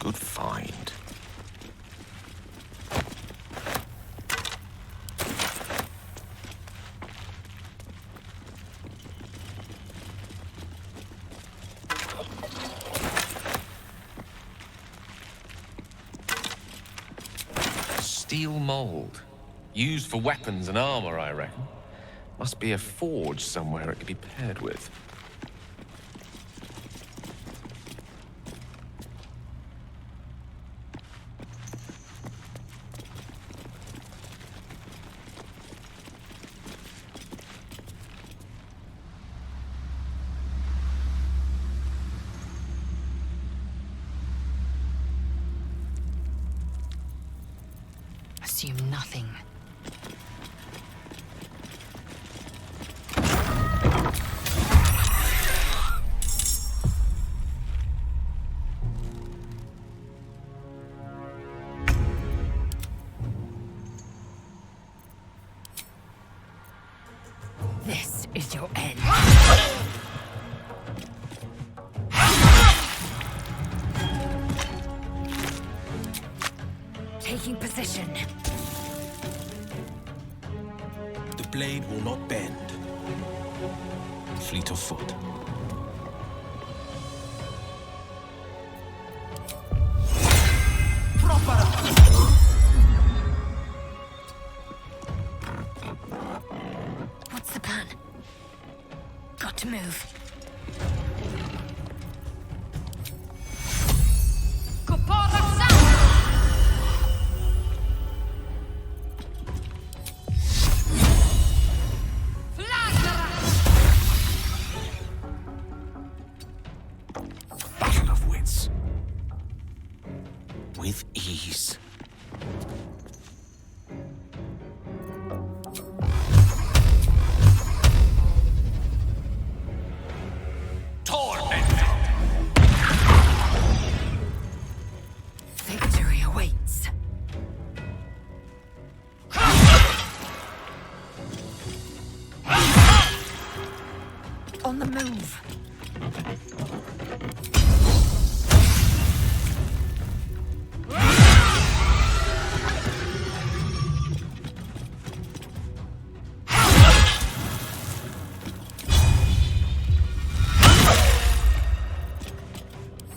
Good find. Steel mold. Used for weapons and armor, I reckon. Must be a forge somewhere it could be paired with. Assume nothing. This is your end. Taking position. The blade will not bend. Fleet of foot. What's the plan? Got to move. Battle of wits. With ease. Victory awaits. On the move.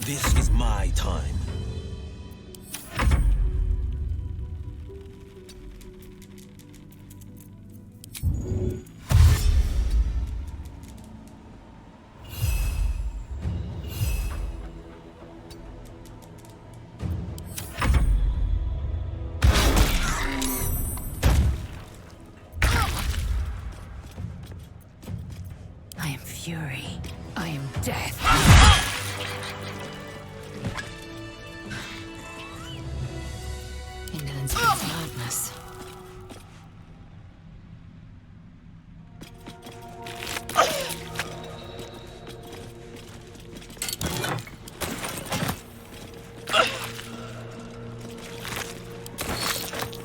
This is my time. I am fury. I am death. Indolence breeds madness.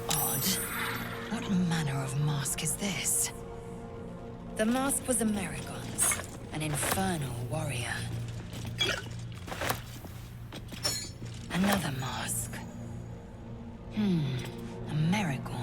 Odd. What manner of mask is this? The mask was Amerigon's, an infernal warrior. Another mask. Amerigon.